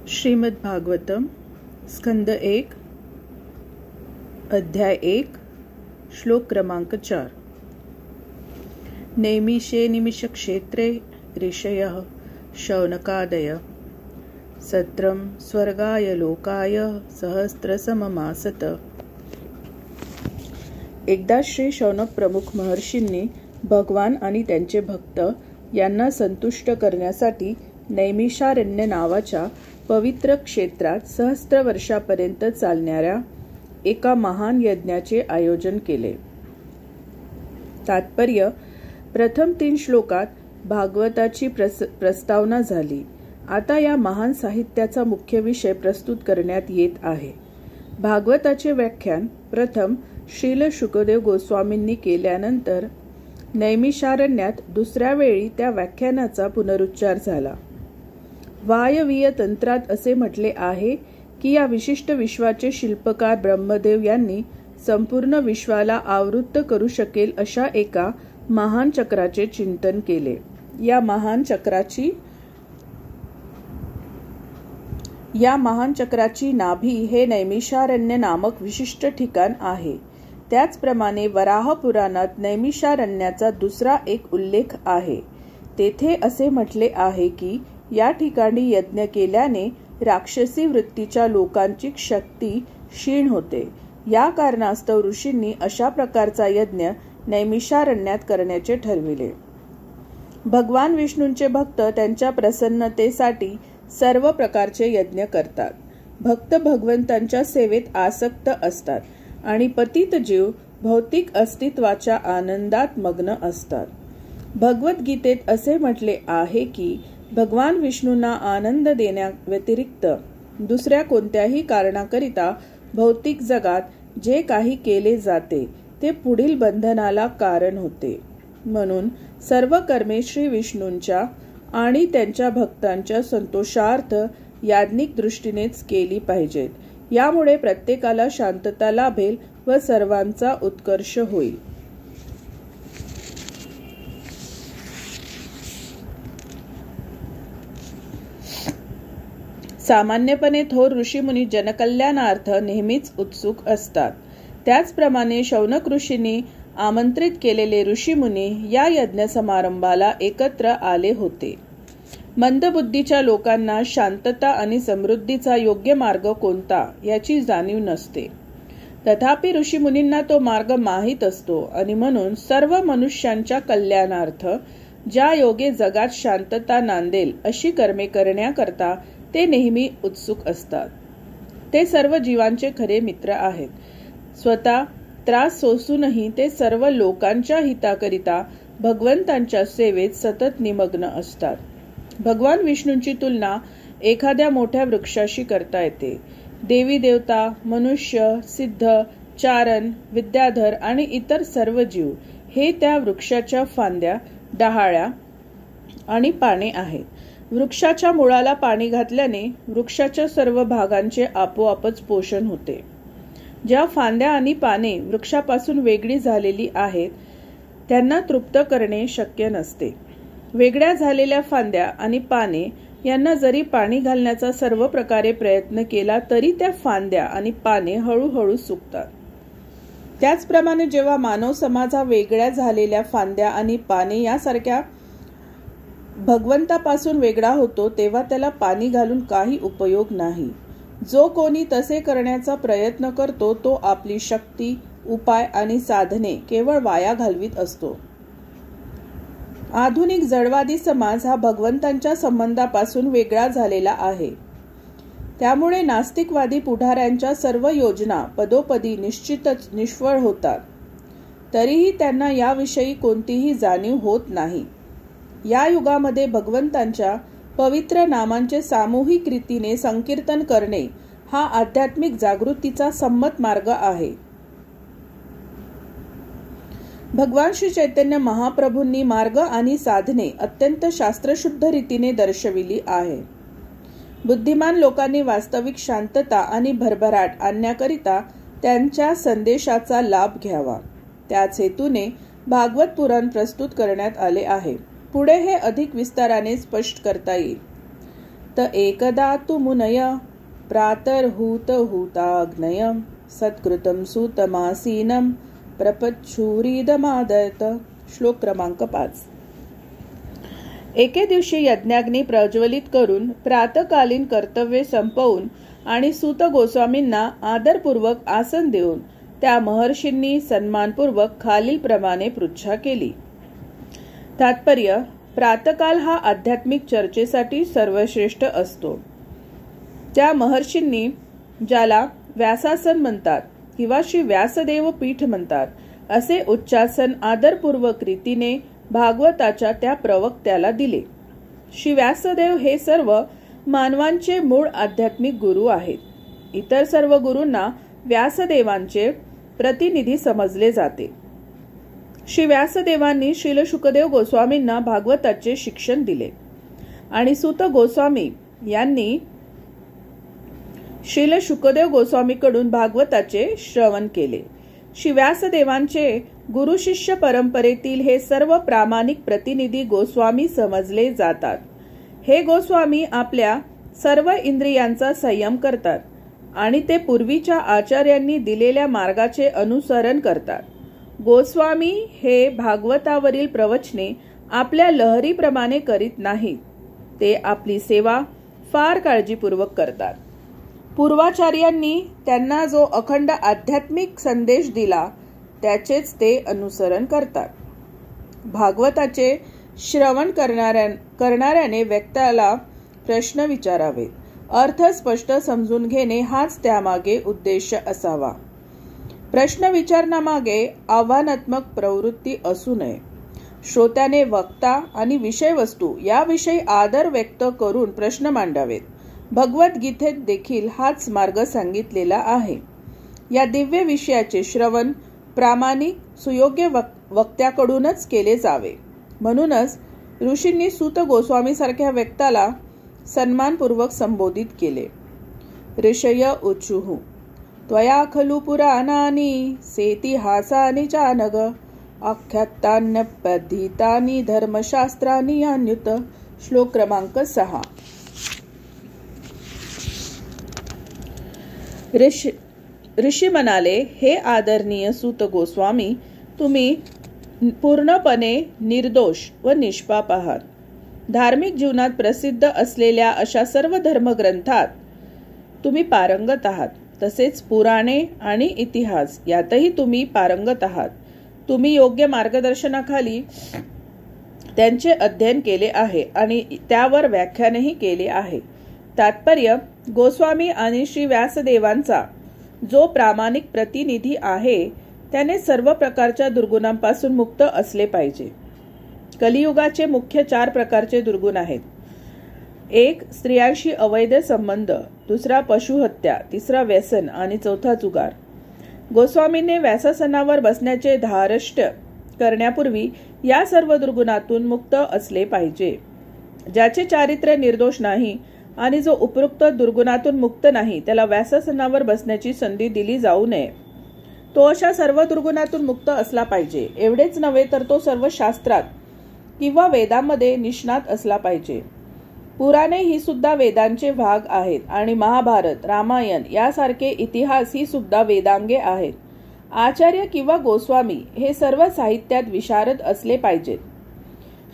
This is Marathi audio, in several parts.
श्रीमद् भागवतम स्कंद 1 अध्याय 1 श्लोक क्रमांक 4। नैमिषे निमिषक्षेत्रे ऋषयः शौनकादय सत्रं स्वर्गाय लोकाय सहस्रसममासत। एकदा श्री शौनक प्रमुख महर्षींनी भगवान आणि त्यांचे भक्त यांना संतुष्ट करण्यासाठी नैमिषारण्य नावाच्या पवित्र क्षेत्रात सहस्त्र वर्षापर्यंत चालणाऱ्या एका महान यज्ञाचे आयोजन केले। तात्पर्य: प्रथम 3 श्लोकात भागवताची प्रस्तावना झाली। आता या महान साहित्याचा मुख्य विषय प्रस्तुत करण्यात येत आहे। भागवताचे व्याख्यान प्रथम श्रील शुकदेव गोस्वामींनी केल्यानंतर नैमिषारण्यात दुसऱ्या वेळी त्या व्याख्यानाचा पुनरुच्चार झाला। वायवीय तंत्रात असे म्हटले आहे की या विशिष्ट विश्वाचे शिल्पकार ब्रह्मदेव यांनी संपूर्ण विश्वाला आवृत्त करू शकेल अशा एका महान चक्राचे चिंतन केले। या महान चक्राची नाभी हे नैमिषारण्य नामक विशिष्ट ठिकाण आहे। त्याचप्रमाणे वराह पुराणात नैमिषारण्याचा दुसरा एक उल्लेख आहे। तेथे असे म्हटले आहे की या ठिकाणी यज्ञ केल्याने राक्षसी वृत्तीच्या लोकांची शक्ती क्षीण होते। या कारणास्तव ऋषींनी अशा प्रकारचा यज्ञ नैमिषारण्यात करण्याचे ठरविले। भगवान विष्णूंचे भक्त त्यांच्या प्रसन्नतेसाठी सर्व प्रकारचे यज्ञ करतात। भक्त भगवंतांच्या सेवेत आसक्त असतात आणि पतित जीव भौतिक अस्तित्वाच्या आनंदात मग्न असतात। भगवद्गीतेत असे म्हटले आहे की भगवान विष्णूंना आनंद देण्याव्यतिरिक्त दुसऱ्या कोणत्याही कारणाकरिता भौतिक जगात जे काही केले जाते ते पुढील बंधनाला कारण होते। म्हणून सर्व कर्मे श्री विष्णूंच्या आणि त्यांच्या भक्तांच्या संतोषार्थ याज्ञिक दृष्टीनेच केली पाहिजेत। यामुळे प्रत्येकाला शांतता लाभेल व सर्वांचा उत्कर्ष होईल। सामान्यपणे थोर ऋषीमुनी जनकल्याणार्थ नेहमीच उत्सुक असतात। त्याचप्रमाणे शौनक ऋषींनी आमंत्रित केलेले ऋषीमुनी या यज्ञ समारंभाला एकत्र आले होते। मंदबुद्धीच्या लोकांना शांतता आणि समृद्धीचा योग्य मार्ग कोणता याची जाणीव नसते। तथापि ऋषीमुनींना तो मार्ग माहीत असतो आणि म्हणून सर्व मनुष्यांच्या कल्याणार्थ ज्या योगे जगात शांतता नांदेल अशी कर्मे करण्याकरता ते नेहमी उत्सुक असतात। ते सर्व जीवांचे खरे मित्र आहेत। स्वतः त्रास सोसूनही ते सर्व लोकांच्या हिताकरिता भगवंतांच्या सेवेत सतत निमग्न असतात। भगवान विष्णूंची तुलना एखाद्या मोठ्या वृक्षाशी करता येते। देवी देवता, मनुष्य, सिद्ध, चारण, विद्याधर आणि इतर सर्व जीव हे त्या वृक्षाच्या फांद्या, डहाळ्या आणि पाने आहेत। वृक्षाच्या मुळाला पाणी घातल्याने वृक्षाच्या सर्व भागांचे आपोआपच पोषण होते। ज्या फांद्या आणि पाने वृक्षापासून वेगळी झालेली आहेत त्यांना तृप्त करणे शक्य नसते। वेगळ्या झालेल्या फांद्या आणि पाने यांना जरी पाणी घालण्याचा सर्व प्रकारे प्रयत्न केला तरी त्या फांद्या आणि पाने हळूहळू सुकतात। त्याचप्रमाणे जेव्हा मानव समाज हा वेगळ्या झालेल्या फांद्या आणि पाने यासारख्या भगवंतापासून वेगळा होतो तेव्हा त्याला पाणी घालून काही उपयोग नाही। जो कोणी तसे करण्याचा प्रयत्न करतो तो आपली शक्ती, उपाय आणि साधने केवळ वाया घालवीत असतो। आधुनिक जडवादी समाज हा भगवंतांच्या संबंधापासून वेगळा झालेला आहे। त्यामुळे नास्तिकवादी पुढाऱ्यांच्या सर्व योजना पदोपदी निश्चितच निष्फळ होतात। तरीही त्यांना याविषयी कोणतीही जाणीव होत नाही। या युगामध्ये भगवंतांच्या पवित्र नामांचे सामूहिक रीतीने संकीर्तन करणे हा आध्यात्मिक जागृतीचा संमत मार्ग आहे। भगवान श्री चैतन्य महाप्रभूंनी मार्ग आणि साधने अत्यंत शास्त्रशुद्ध रीतीने दर्शविली आहे। बुद्धिमान लोकांनी वास्तविक शांतता आणि भरभराट आणण्याकरिता त्यांच्या संदेशाचा लाभ घ्यावा। त्याच हेतूने भागवत पुराण प्रस्तुत करण्यात आले आहे। पुढे हे अधिक विस्ताराने स्पष्ट करता येईल। त एकदा तु मुनय प्रातर्हूतहूताग्नय सत्कृतं सूतमासीनं प्रपच्छूरिदमादयत. श्लोक क्रमांक 5. एके दिवशी यज्ञाग्नी प्रज्वलित करून प्रातकालीन कर्तव्ये संपवून आणि सूत गोस्वामींना आदरपूर्वक आसन देऊन त्या महर्षींनी सन्मानपूर्वक खालील प्रमाणे पृच्छा केली. तात्पर्य: प्रातकाल हा आध्यात्मिक चर्चेसाठी सर्वश्रेष्ठ असतो. त्या महर्षींनी, ज्याला व्यासासन म्हणतात किंवा श्री व्यासदेव पीठ म्हणतात, असे उच्चासन आदरपूर्वक रीतीने भागवताच्या त्या प्रवक्त्याला दिले. श्री व्यासदेव हे सर्व मानवांचे मूळ आध्यात्मिक गुरु आहेत. इतर सर्व गुरूंना व्यासदेवांचे प्रतिनिधी समजले जाते. श्री व्यासदेवांनी श्रील शुकदेव गोस्वामींना भागवताचे शिक्षण दिले आणि सूत गोस्वामी यांनी श्रील शुकदेव गोस्वामीकडून भागवताचे श्रवण केले. श्री व्यासदेवांचे गुरु शिष्य परंपरेतील हे सर्व प्रामाणिक प्रतिनिधी गोस्वामी समजले जातात. हे गोस्वामी आपल्या सर्व इंद्रियांचा संयम करतात आणि ते पूर्वीच्या आचार्यांनी दिलेल्या मार्गाचे अनुसरण करतात. गोस्वामी हे भागवतावरील प्रवचने आपल्या लहरीप्रमाणे करीत नाहीत. ते आपली सेवा फार काळजीपूर्वक करतात. पूर्वाचार्यांनी त्यांना जो अखंड आध्यात्मिक संदेश दिला त्याचेच ते अनुसरण करतात. भागवताचे श्रवण करणाऱ्याने व्यक्तीला प्रश्न विचारावे, अर्थ स्पष्ट समजून घेणे हाच त्यामागे उद्देश असावा. प्रश्न विचारण्यामागे आव्हानात्मक प्रवृत्ती असू नये. श्रोत्याने वक्ता आणि विषयवस्तू याविषयी आदर व्यक्त करून प्रश्न मांडावेत. भगवद्गीतेत देखील हाच मार्ग सांगितलेला आहे. या दिव्य विषयाचे श्रवण प्रामाणिक सुयोग्य वक्त्याकडूनच केले जावे. म्हणूनच ऋषींनी सूत गोस्वामी सारख्या व्यक्ताला सन्मानपूर्वक संबोधित केले. ऋषय उचुः त्वया खलु पुराणानि सेतिहासानि चानघ आख्यातान्यपठितानि धर्मशास्त्रानि यान्युत. श्लोक क्रमांक 6. ऋषी म्हणाले, हे आदरणीय सूत गोस्वामी, तुम्ही पूर्णपणे निर्दोष व निष्पाप आहात. धार्मिक जीवनात प्रसिद्ध असलेल्या अशा सर्व धर्मग्रंथात तुम्ही पारंगत आहात. तसेच पुराणे आणि इतिहास यातही तुम्ही पारंगत आहात. तुम्ही योग्य मार्गदर्शनाखाली त्यांचे अध्ययन केले आहे आणि त्यावर व्याख्यानही केले आहे. तात्पर्य: गोस्वामी आणि श्री व्यासदेवांचा जो प्रामाणिक प्रतिनिधी आहे त्याने सर्व प्रकारच्या दुर्गुणांपासून मुक्त असले पाहिजे. कलियुगाचे मुख्य 4 प्रकारचे दुर्गुण आहेत. 1. स्त्रियांशी अवैध संबंध, 2. पशुहत्या, 3. व्यसन आणि 4. जुगार. गोस्वामीने व्यासासनावर बसण्याचे धारष्ट्य करण्यापूर्वी या सर्व दुर्गुणातून मुक्त असले पाहिजे. ज्याचे चारित्र्य निर्दोष नाही आणि जो उपरोक्त दुर्गुणातून मुक्त नाही त्याला व्यासासनावर बसण्याची संधी दिली जाऊ नये. तो अशा सर्व दुर्गुणातून मुक्त असला पाहिजे. एवढेच नव्हे तर तो सर्व शास्त्रात किंवा वेदांमध्ये निष्णात असला पाहिजे. पुराणे ही सुद्धा वेदांचे भाग आहेत आणि महाभारत, रामायण यासारखे इतिहास ही सुद्धा वेदांगे आहेत. आचार्य किंवा गोस्वामी हे सर्व साहित्यात विशारद असले पाहिजेत.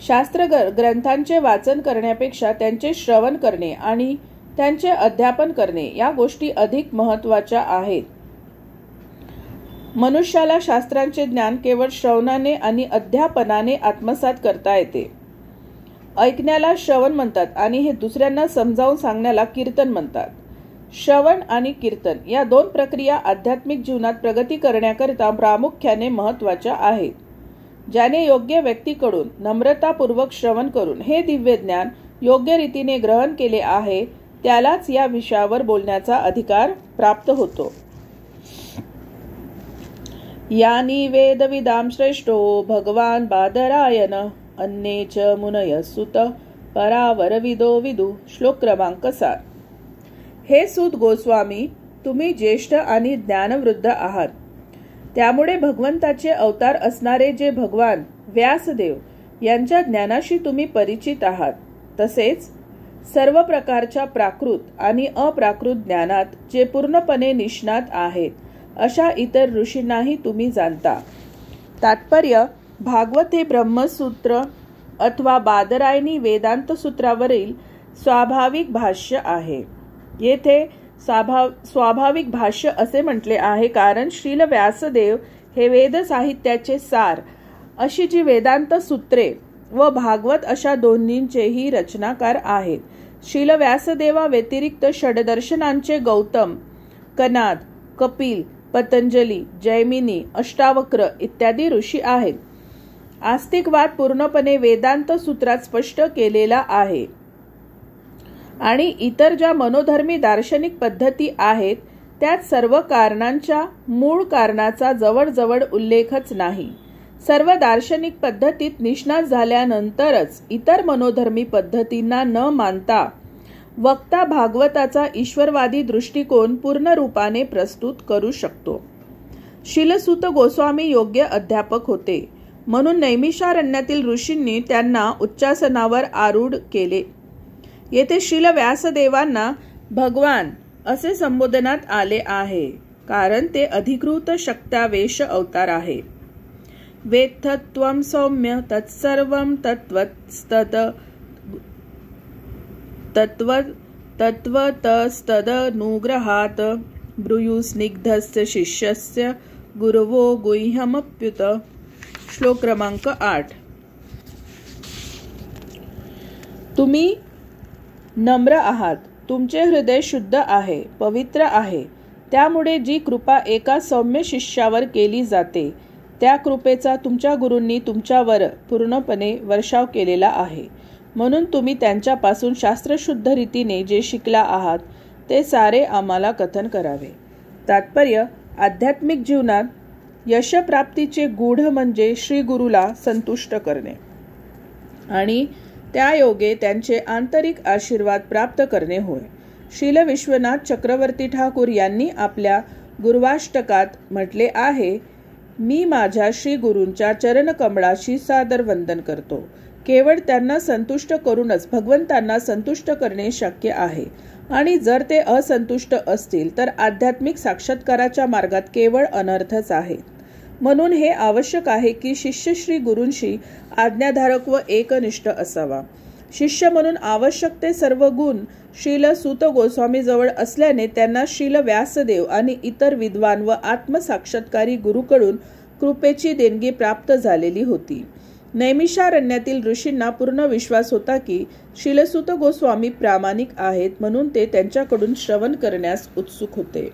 शास्त्र ग्रंथांचे वाचन करण्यापेक्षा त्यांचे श्रवण करणे आणि त्यांचे अध्यापन करणे या गोष्टी अधिक महत्त्वाच्या आहेत. मनुष्याला शास्त्रांचे ज्ञान केवळ श्रवणाने आणि अध्यापनाने आत्मसात करता येते. ऐकण्याला श्रवण म्हणतात आणि हे दुसऱ्यांना समजावून सांगण्याला कीर्तन म्हणतात. श्रवण आणि कीर्तन या 2 प्रक्रिया आध्यात्मिक जीवनात प्रगती करण्याकरिता प्रामुख्याने महत्त्वाच्या आहेत. ज्याने योग्य व्यक्तीकडून नम्रतापूर्वक श्रवण करून हे दिव्य ज्ञान योग्य रीतीने ग्रहण केले आहे त्यालाच या विषयावर बोलण्याचा अधिकार प्राप्त होतो. यानी वेदविदां श्रेष्ठो भगवान बादरायण अन्ये च मुनय सुत परावरविदो विदु. श्लोक क्रमांक 7. हे सूत गोस्वामी, तुम्ही ज्येष्ठ आणि ज्ञानवृद्ध आहात. त्यामुळे भगवंताचे अवतार असणारे जे भगवान व्यासदेव यांच्या ज्ञानाशी तुम्ही परिचित आहात. तसेच सर्व प्रकारच्या प्राकृत आणि अप्राकृत ज्ञानात जे पूर्णपणे निष्णात आहेत अशा इतर ऋषींनाही तुम्ही जाणता. तात्पर्य: भागवत हे ब्रह्मसूत्र अथवा बादरायणी वेदांत सूत्रावरील स्वाभाविक भाष्य आहे. येथे स्वाभाविक भाष्य असे म्हटले आहे कारण श्रील व्यासदेव हे वेद साहित्याचे सार अशी जी वेदांत सूत्रे व भागवत अशा दोन्हींचेही रचनाकार आहेत. श्रील व्यासदेवा व्यतिरिक्त षडदर्शनांचे गौतम, कनाद, कपिल, पतंजली, जैमिनी, अष्टावक्र इत्यादी ऋषी आहेत. आस्तिकवाद पूर्णपणे वेदांत सूत्रात स्पष्ट केलेला आहे आणि इतर ज्या मनोधर्मी दार्शनिक पद्धती आहेत त्यात सर्व कारणांच्या मूळ कारणाचा जवळजवळ उल्लेखच नाही. सर्व दार्शनिक पद्धतीत निष्णात झाल्यानंतरच इतर मनोधर्मी पद्धतींना न मानता वक्ता भागवताचा ईश्वरवादी दृष्टिकोन पूर्ण रूपाने प्रस्तुत करू शकतो. शीलसूत गोस्वामी योग्य अध्यापक होते म्हणून नैमिषारण्यातील ऋषींनी त्यांना उच्चासनावर आरूढ केले. येथे श्रील व्यासदेवांना भगवान असे संबोधनात आले आहे कारण ते अधिकृत शक्त्यावेश अवतार आहे. वेत्थत्वं सौम्य तत्सर्वं तत्त्वतस्तदनुग्रहात् ब्रूयुस्निग्धस्य शिष्यस्य गुरवो गुह्यमप्युत. श्लोक क्रमांक 8. तुम्ही नम्र आहात, तुमचे हृदय शुद्ध आहे, पवित्र आहे. त्यामुळे जी कृपा एका सौम्य शिष्यावर केली जाते त्या कृपेचा तुमच्या गुरूंनी तुमच्यावर पूर्णपणे वर्षाव केलेला आहे. म्हणून तुम्ही त्यांच्यापासून शास्त्रशुद्ध रीतीने जे शिकला आहात ते सारे आम्हाला कथन करावे. तात्पर्य: आध्यात्मिक जीवनात यशप्राप्तीचे गूढ म्हणजे श्री गुरुला संतुष्ट करणे आणि त्यायोगे त्यांचे आंतरिक आशीर्वाद प्राप्त करणे होय. श्रील विश्वनाथ चक्रवर्ती ठाकूर यांनी आपल्या गुरुवाष्टकात म्हटले आहे, मी माझ्या श्री गुरूंच्या चरणकमळाशी सादर वंदन करतो. केवळ त्यांना संतुष्ट करूनच भगवंतांना संतुष्ट करणे शक्य आहे आणि जर ते असंतुष्ट असतील तर आध्यात्मिक साक्षात्काराच्या मार्गात केवळ अनर्थच आहे. म्हणून हे आवश्यक आहे की शिष्य श्री गुरूंशी आज्ञाधारक व एकनिष्ठ असावा. शिष्य म्हणून आवश्यक ते सर्व गुण श्रील सूत गोस्वामी जवळ असल्याने त्यांना श्रील व्यासदेव आणि इतर विद्वान व आत्मसाक्षात्कारी गुरुकडून कृपेची देणगी प्राप्त झालेली होती. नैमिषारण्यातील ऋषींना पूर्ण विश्वास होता की श्रील सूत गोस्वामी प्रामाणिक आहेत म्हणून ते त्यांच्याकडून श्रवण करण्यास उत्सुक होते.